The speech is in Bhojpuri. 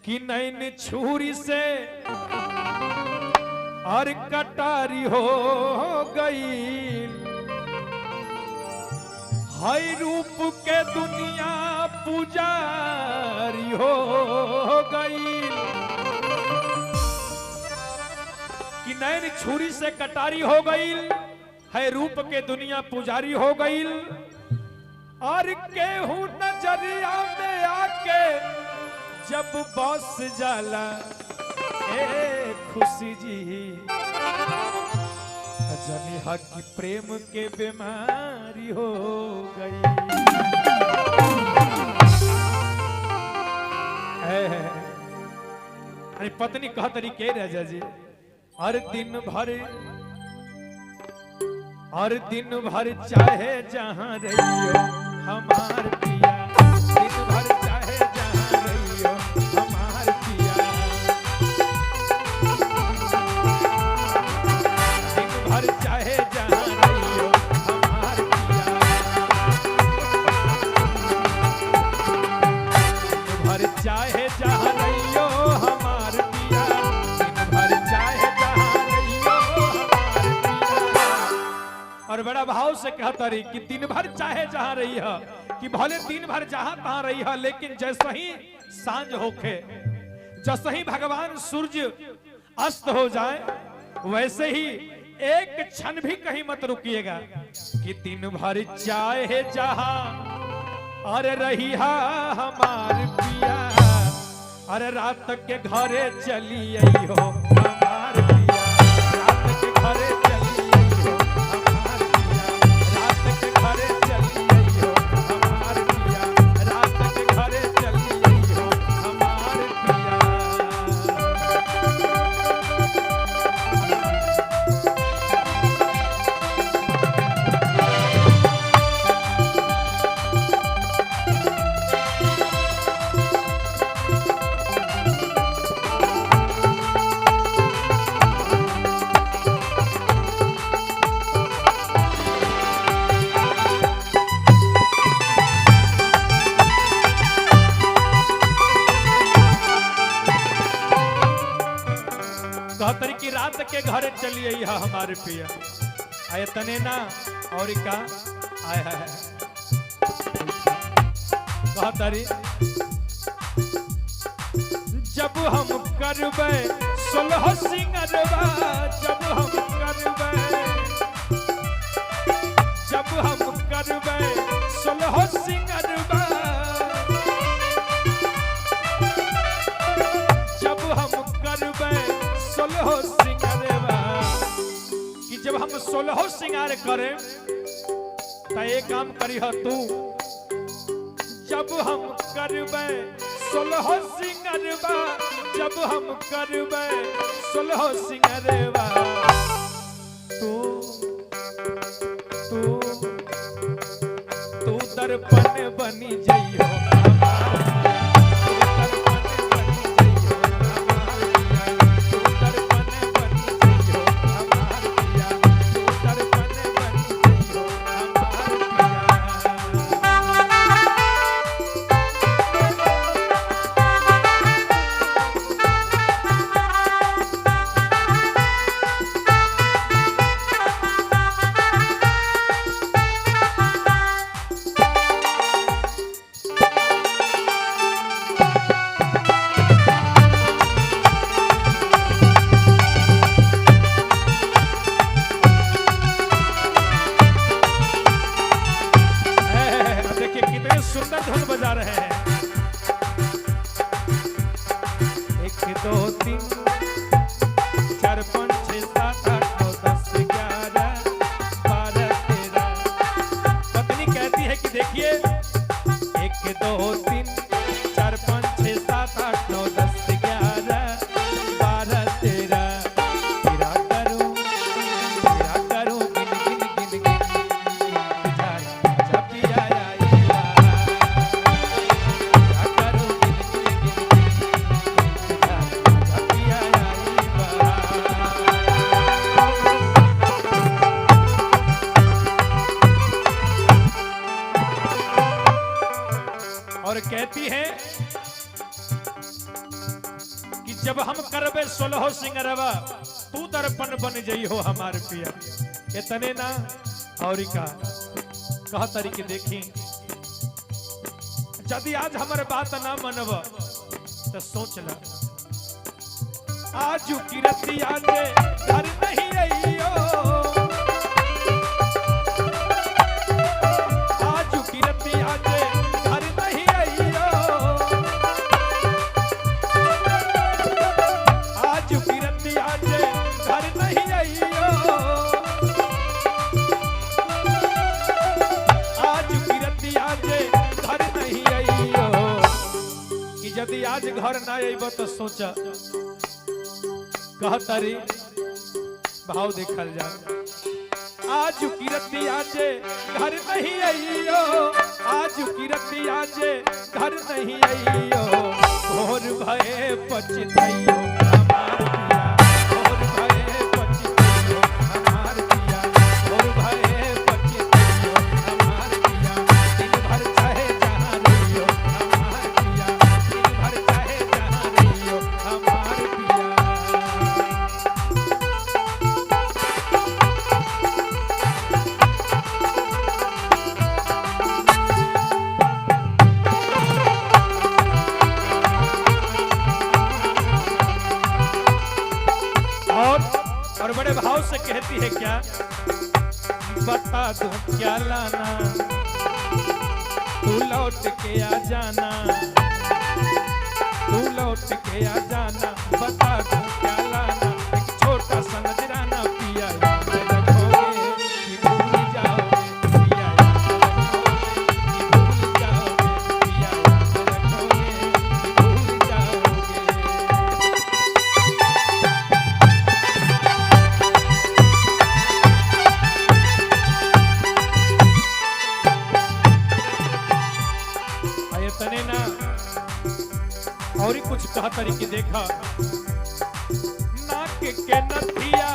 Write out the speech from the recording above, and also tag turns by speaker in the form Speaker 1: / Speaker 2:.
Speaker 1: कि नैन छुरी से और कटारी हो गई, हाय रूप के दुनिया पुजारी हो गई। कि नैन छुरी से कटारी हो गई, है रूप के दुनिया पुजारी हो गई। और केहू नजरिया में आके जब बस जाला ए खुशी जी, जनिहा की प्रेम के बीमारी हो गई। अरे पत्नी कह तरीके राजा जी, और दिन भर चाहे जहां रहियो हमार पिया, दिन भर चाहे जहां रहियो हमार पिया, दिन भर चाहे जहां रहियो हमार पिया, दिन भर चाहे जहां रहियो हमार पिया, दिन भर चाहे जहां रहियो हमार पिया। और बड़ा भाव से कहता रही कि दिन भर चाहे जहां रही है, कि भले दिन भर जहां तहां रही है, लेकिन जैसे ही सांझ होके, जैसे ही भगवान सूर्य अस्त हो जाए, वैसे ही एक क्षण भी कहीं मत रुकिएगा। कि दिन भर चाहे जहां अरे रही हमार पिया, अरे रात के घरे चली आई हो हमार पिया, रात के घरे चली आई हो हमार पिया, रात के घरे चली आई हो हमार पिया, रात के घरे चली आई हो हमार पिया। कहतरी की रात के घरे चली आई है हमारे पिया, आए तने ना और का आए है कहतरी, जब हम करबे सोलह सिंगरवा, जब हम करबे सोलह सिंगरवा, जब हम करबे सोलह सिंगारवा, कि जब हम 16 सिंगार करें तो एक काम करी हो तू, जब हम करबे 16 सिंगारवा, जब हम करबे 16 सिंगारवा, तू दर्पण बनी जइयो सुंदर धुन बजा रहे हैं। 1 2 3 4 5 6 7 8 9 10 11 12 13। पत्नी कहती है कि देखिए 1 2 3 4 5 6 7 8 9 10 11 12 13। तेरा करूं गिन गिन गिन गिन जब पिया और कहती है जब हम करबे 16 सिंगरवा तू दर्पण बन जई हो हमार पिया। इतने ना और का कह तरीके देखी यदि आज हमारे बात ना मनब तो सोच ल आज की रतिया जे घर नहीं आइयो आज की रतिया जे घर नहीं आइयो आज की रतिया जे घर नहीं आइयो आज की रतिया जे घर नहीं आइयो कि यदि आज घर ना आइब तो सोचा कहतरी भाव देखल जा आज की रतिया जे घर नहीं आइयो आज की रतिया जे घर नहीं आइयो भोर भये पछतइयो हमार पिया भोर भये पछतइयो हमार पिया भोर भये पछतइयो हमार पिया दिन भर चाहे जहां रहियो हमार पिया दिन भर चाहे जहां रहियो हमार पिया। और बड़े भाव से कहती है क्या बता दो क्या लाना तू लौट के आ जाना तू लौट के आ जाना बता दो क्या लाना एक छोटा सा नजराना पिया याद रखोगे कि भूल जाओगे पिया याद रखोगे कि भूल जाओगे पिया याद रखोगे कि भूल जाओगे। तने ना और ही कुछ कहा तरीके देखा नाक के नथिया